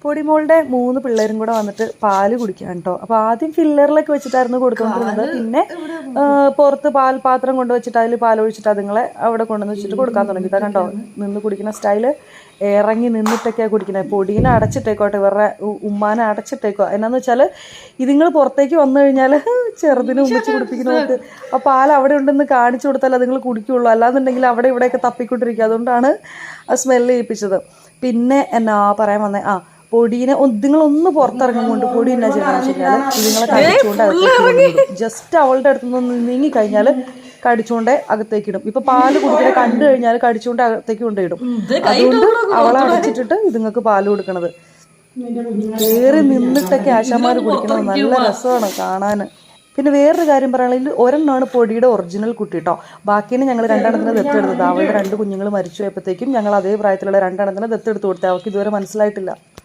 പൊടിമോളുടെ 3 പിള്ളേരും കൂടെ വന്നിട്ട് പാല് കുടിക്കാൻ കേട്ടോ. അപ്പോൾ ആദ്യം ഫില്ലറിലൊക്കെ വെച്ചിട്ടായിരുന്നു കൊടുത്തുകൊണ്ടിരുന്നത്. പിന്നെ പുറത്ത് പാൽപാത്രം കൊണ്ടുവച്ചിട്ട് അതിൽ പാലൊഴിച്ചിട്ട് അതുങ്ങളെ അവിടെ കൊണ്ടുവന്ന് വെച്ചിട്ട് കൊടുക്കാൻ തുടങ്ങി. ഇതാ കണ്ടോ നിന്ന് കുടിക്കുന്ന സ്റ്റൈല്. ഇറങ്ങി നിന്നിട്ടൊക്കെയാണ് കുടിക്കുന്നത്. പൊടീനെ അടച്ചിട്ടേക്കോട്ടെ, ഇവരുടെ ഉമ്മാനെ അടച്ചിട്ടേക്കോ. എന്നാന്ന് വെച്ചാൽ ഇതുങ്ങൾ പുറത്തേക്ക് വന്നു കഴിഞ്ഞാൽ ചെറുതിന് ഉമ്മിച്ച് കുടിപ്പിക്കുന്നവർക്ക് ആ പാൽ അവിടെ ഉണ്ടെന്ന് കാണിച്ചു കൊടുത്താൽ അതുങ്ങൾ കുടിക്കുകയുള്ളൂ. അല്ലാന്നുണ്ടെങ്കിൽ അവിടെ ഇവിടെയൊക്കെ തപ്പിക്കൊണ്ടിരിക്കുക. അതുകൊണ്ടാണ് ആ സ്മെല്ല് ചെയ്യിപ്പിച്ചത്. പിന്നെ എന്നാ പറയാൻ വന്നേ, പൊടീനെ നിങ്ങളൊന്ന് പുറത്തിറങ്ങുകൊണ്ട് പൊടി എന്നാ ചെയ്യണമെന്ന് വെച്ച് കഴിഞ്ഞാൽ ഇതുങ്ങളെ കടിച്ചുകൊണ്ട് അകത്തേക്ക് ഇടും. ജസ്റ്റ് അവളുടെ അടുത്തുനിന്ന് നീങ്ങിക്കഴിഞ്ഞാൽ കടിച്ചുകൊണ്ട് അകത്തേക്ക് ഇടും. ഇപ്പൊ പാല് കുടിക്കുന്നത് കണ്ടു കഴിഞ്ഞാൽ കടിച്ചുകൊണ്ട് അകത്തേക്ക് കൊണ്ടിടും. അതുകൊണ്ട് അവളെ അടച്ചിട്ടിട്ട് ഇതുങ്ങൾക്ക് പാല് കൊടുക്കണത്. കയറി നിന്നിട്ടൊക്കെ ആശാമാർ കുടിക്കണത് നല്ല രസമാണ് കാണാൻ. പിന്നെ വേറൊരു കാര്യം പറയുകയാണെങ്കിൽ ഒരെണ്ണമാണ് പൊടിയുടെ ഒറിജിനൽ കുട്ടി കേട്ടോ. ബാക്കിയാണ് ഞങ്ങൾ 2 എണ്ണത്തിന് ദത്തെടുത്തത്. അവളുടെ 2 കുഞ്ഞുങ്ങൾ മരിച്ചു പോയപ്പോഴത്തേക്കും ഞങ്ങൾ അതേ പ്രായത്തിലുള്ള 2 എണ്ണത്തിന് ദത്തെടുത്ത് കൊടുത്തത്. അവൾക്ക് ഇതുവരെ മനസ്സിലായിട്ടില്ല.